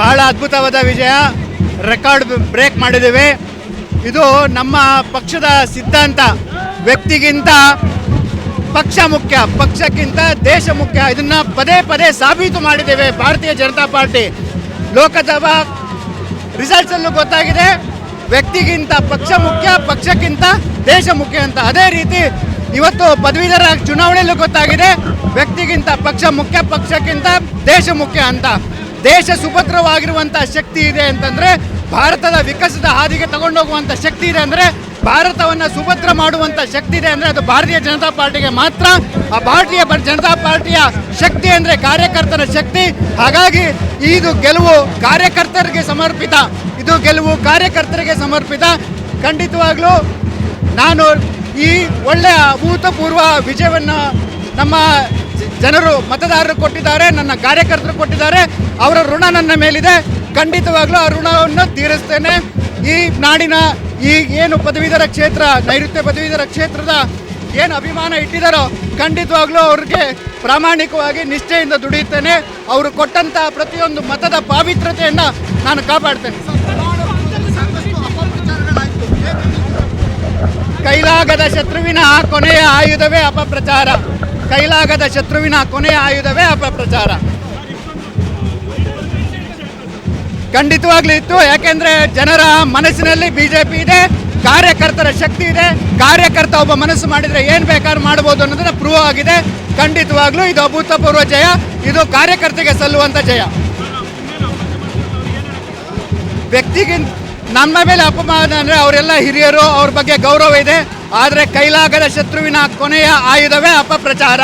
ಬಹಳ ಅದ್ಭುತವಾದ ವಿಜಯ, record break ಮಾಡಿದ್ದೇವೆ. ಇದು ನಮ್ಮ ಪಕ್ಷದ ಸಿದ್ಧಾಂತ. ವ್ಯಕ್ತಿಗಿಂತ ಪಕ್ಷ ಮುಖ್ಯ, ಪಕ್ಷಕ್ಕಿಂತ ದೇಶ ಮುಖ್ಯ. ಇದನ್ನ ಪದೇ ಪದೇ ಸಾಬೀತು ಮಾಡಿದ್ದೇವೆ. ಭಾರತೀಯ ಜನತಾ ಪಾರ್ಟಿ ಲೋಕಸಭಾ ರಿಸಲ್ಟ್ಸ್ ಅಲ್ಲೂ ಗೊತ್ತಾಗಿದೆ, ವ್ಯಕ್ತಿಗಿಂತ ಪಕ್ಷ ಮುಖ್ಯ, ಪಕ್ಷಕ್ಕಿಂತ ದೇಶ ಮುಖ್ಯ ಅಂತ. ಅದೇ ರೀತಿ ಇವತ್ತು ಪದವೀಧರ ಚುನಾವಣೆಯಲ್ಲೂ ಗೊತ್ತಾಗಿದೆ, ವ್ಯಕ್ತಿಗಿಂತ ಪಕ್ಷ ಮುಖ್ಯ, ಪಕ್ಷಕ್ಕಿಂತ ದೇಶ ಮುಖ್ಯ ಅಂತ. ದೇಶ ಸುಭದ್ರವಾಗಿರುವಂಥ ಶಕ್ತಿ ಇದೆ ಅಂತಂದರೆ, ಭಾರತದ ವಿಕಸದ ಹಾದಿಗೆ ತಗೊಂಡೋಗುವಂಥ ಶಕ್ತಿ ಇದೆ ಅಂದರೆ, ಭಾರತವನ್ನು ಸುಭದ್ರ ಮಾಡುವಂಥ ಶಕ್ತಿ ಇದೆ ಅಂದರೆ ಅದು ಭಾರತೀಯ ಜನತಾ ಪಾರ್ಟಿಗೆ ಮಾತ್ರ. ಆ ಭಾರತೀಯ ಜನತಾ ಪಾರ್ಟಿಯ ಶಕ್ತಿ ಅಂದರೆ ಕಾರ್ಯಕರ್ತರ ಶಕ್ತಿ. ಹಾಗಾಗಿ ಇದು ಗೆಲುವು ಕಾರ್ಯಕರ್ತರಿಗೆ ಸಮರ್ಪಿತ, ಇದು ಗೆಲುವು ಕಾರ್ಯಕರ್ತರಿಗೆ ಸಮರ್ಪಿತ. ಖಂಡಿತವಾಗ್ಲೂ ನಾನು ಈ ಒಳ್ಳೆಯ ಅಭೂತಪೂರ್ವ ವಿಜಯವನ್ನು ನಮ್ಮ ಜನರು ಮತದಾರರು ಕೊಟ್ಟಿದ್ದಾರೆ, ನನ್ನ ಕಾರ್ಯಕರ್ತರು ಕೊಟ್ಟಿದ್ದಾರೆ. ಅವರ ಋಣ ನನ್ನ ಮೇಲಿದೆ. ಖಂಡಿತವಾಗ್ಲೂ ಆ ಋಣವನ್ನು ತೀರಿಸ್ತೇನೆ. ಈ ನಾಡಿನ ಈ ಏನು ಪದವೀಧರ ಕ್ಷೇತ್ರ, ನೈಋತ್ಯ ಪದವೀಧರ ಕ್ಷೇತ್ರದ ಏನು ಅಭಿಮಾನ ಇಟ್ಟಿದ್ದಾರೋ, ಖಂಡಿತವಾಗ್ಲೂ ಅವ್ರಿಗೆ ಪ್ರಾಮಾಣಿಕವಾಗಿ ನಿಷ್ಠೆಯಿಂದ ದುಡಿಯುತ್ತೇನೆ. ಅವರು ಕೊಟ್ಟಂಥ ಪ್ರತಿಯೊಂದು ಮತದ ಪಾವಿತ್ರತೆಯನ್ನು ನಾನು ಕಾಪಾಡ್ತೇನೆ. ಕೈಲಾಗದ ಶತ್ರುವಿನ ಕೊನೆಯ ಆಯುಧವೇ ಅಪಪ್ರಚಾರ. ಕೈಲಾಗದ ಶತ್ರುವಿನ ಕೊನೆಯ ಆಯುಧವೇ ಅಪಪ್ರಚಾರ. ಖಂಡಿತವಾಗ್ಲೂ ಇತ್ತು. ಯಾಕೆಂದರೆ ಜನರ ಮನಸ್ಸಿನಲ್ಲಿ BJP ಇದೆ, ಕಾರ್ಯಕರ್ತರ ಶಕ್ತಿ ಇದೆ. ಕಾರ್ಯಕರ್ತ ಒಬ್ಬ ಮನಸ್ಸು ಮಾಡಿದರೆ ಏನು ಬೇಕಾದ್ರೂ ಮಾಡ್ಬೋದು ಅನ್ನೋದನ್ನ ಪ್ರೂವ್ ಆಗಿದೆ. ಖಂಡಿತವಾಗ್ಲೂ ಇದು ಅಭೂತಪೂರ್ವ ಜಯ. ಇದು ಕಾರ್ಯಕರ್ತರಿಗೆ ಸಲ್ಲುವಂಥ ಜಯ. ವ್ಯಕ್ತಿಗಿಂತ ನಮ್ಮ ಮೇಲೆ ಅಪಮಾನ ಅಂದರೆ ಅವರೆಲ್ಲ ಹಿರಿಯರು, ಅವ್ರ ಬಗ್ಗೆ ಗೌರವ ಇದೆ. ಆದರೆ ಕೈಲಾಗದ ಶತ್ರುವಿನ ಕೊನೆಯ ಆಯುಧವೇ ಅಪಪ್ರಚಾರ.